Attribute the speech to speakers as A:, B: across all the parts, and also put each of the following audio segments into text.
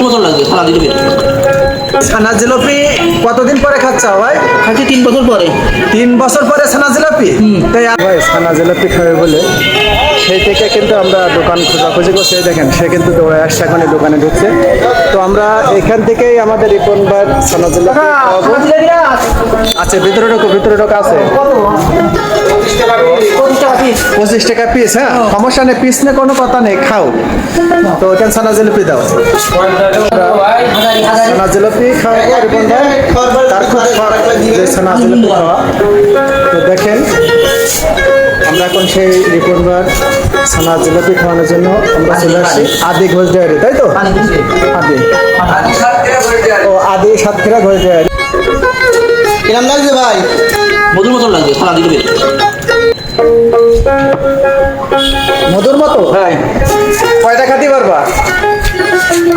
A: বছর লাগবে সারা দিতে।
B: ছানা জিলাপি কতদিন পরে খাচ্ছা ভাই?
A: খাচ্ছি 3 বছর পরে।
B: 3 বছর পরে ছানা জিলাপি? তাই ভাই ছানা জিলাপি খাবে বলে সেই থেকে কিন্তু আমরা দোকান খোঁজাখুঁজি করছি। দেখেন সে কিন্তু দৌড়ে আসছে, এখন এই দোকানে ঢুকছে। তো আমরা এখান থেকেই আমাদের রিপন ভাই ছানা জিলাপি খাওয়াবো। আচ্ছা ভিতরে ঢোকা আছে 25 টাকা পিস। হ্যাঁ সমস্যা নেই, পিস নিয়ে কোনো কথা নেই, খাও। তো এখানে ছানা জিলাপি দাও, ছানা জিলাপি খাওয়াবো রিপন ভাই। তার খুব শখ যে ছানা জিলাপি খাওয়া। তো দেখেন আমরা এখন সেই রিপন ভাই ছানা জিলাপি খাওয়ানোর জন্য আমরা চলে আসছি আদি ঘোষ ডায়েরি, তাই তো? আদি সাতক্ষীরা ঘোষ ডায়েরি।
C: কিরম লাগছে ভাই?
A: মধুর মতন লাগবে সারা দিতে।
B: মধুর মতো?
A: হ্যাঁ
B: কয়টা খাতে পারবা?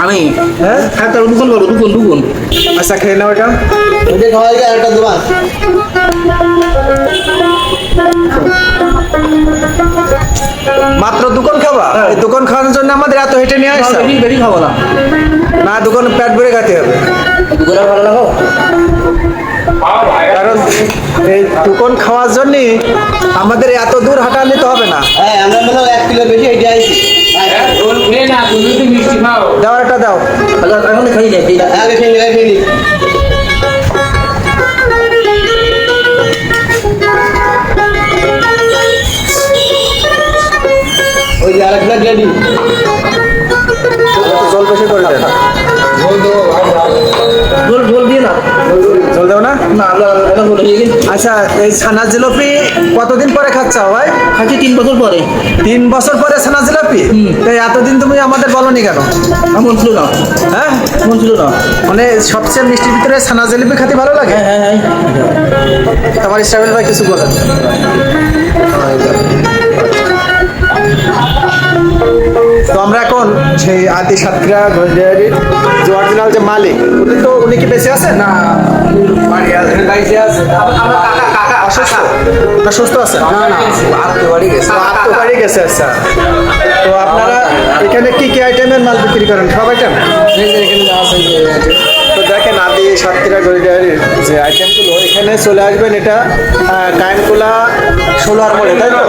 A: আমি
B: হ্যাঁ
A: একটা দুগুণ বলবো, দুগুণ।
B: আচ্ছা খেয়ে নাও এটা।
C: ওইটা খাওয়াই যায় একটা দোকান।
B: মাত্র দোকান খাবা? এই দোকান খাওয়ানোর জন্য আমাদের এত হেঁটে নিয়ে আসছে?
A: বেশি খাবো না,
B: না দোকানে পেট ভরে খেতে হবে।
A: দুগুণা ভালো লাগো।
B: কারণ এই দোকান খাওয়ার জন্য আমাদের এত দূর হাঁটা নিতে হবে না।
C: হ্যাঁ আমরা মনে হয় 1 কিলো বেশি হেঁটে আইছি।
B: দাও এটা দাও।
A: এখন খাই যাই।
C: আগে খেয়ে নি। ওই যে আরেকটা রেডি।
B: জল বেশি করে দেন।
A: ঝোল দিয়ে না,
B: জল দেও না?
A: না এখন ঝোল দিয়ে দিন।
B: আচ্ছা এই ছানা জিলাপি কতদিন পরে খাচ্ছা ভাই?
A: খাচ্ছি 3 বছর পরে।
B: 3 বছর পরে ছানা জিলাপি? তাই এতদিন তুমি আমাদের বলনি কেন?
A: এমন ছিল না,
B: হ্যাঁ
A: এমন ছিল না।
B: মানে সবচেয়ে মিষ্টির ভিতরে ছানা জিলাপি খেতে ভালো লাগে?
A: হ্যাঁ
B: তোমার ইস্টাবেল ভাই কিছু বলেন। তো আমরা এখন সেই আদি সাতক্ষীরা ঘোষ ডেয়ারির যে অরিজিনাল যে মালিক, উনি কি বেঁচে আছেন? না অসুস্থ না সুস্থ আছেন?
C: বাড়ি গেছে।
B: বাড়ি গেছে। আচ্ছা তো আপনারা এখানে কি কি আইটেমের মাল বিক্রি করেন? সব আইটেম? তো দেখেন আদি সাতক্ষীরা ঘোষ ডেয়ারির যে আইটেমগুলো এখানে চলে আসবেন। এটা কাইনকুলা 16 মোড়ে, তাই তো?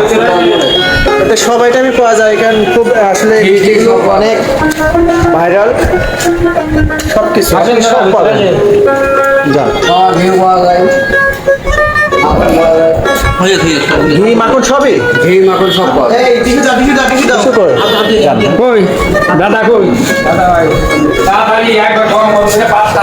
B: এতে সব আইটেমই পাওয়া যায় এখানে। খুব আসলে মিষ্টিগুলো অনেক ভাইরাল, সব কিছু সব পাবেন। যা ঘি মাখন সবই
C: এই টিস্যু দাও।
B: কিছু করে
D: কই দাদা কই দাদা ভাই তাড়াতাড়ি একবার গরম করতে 5টা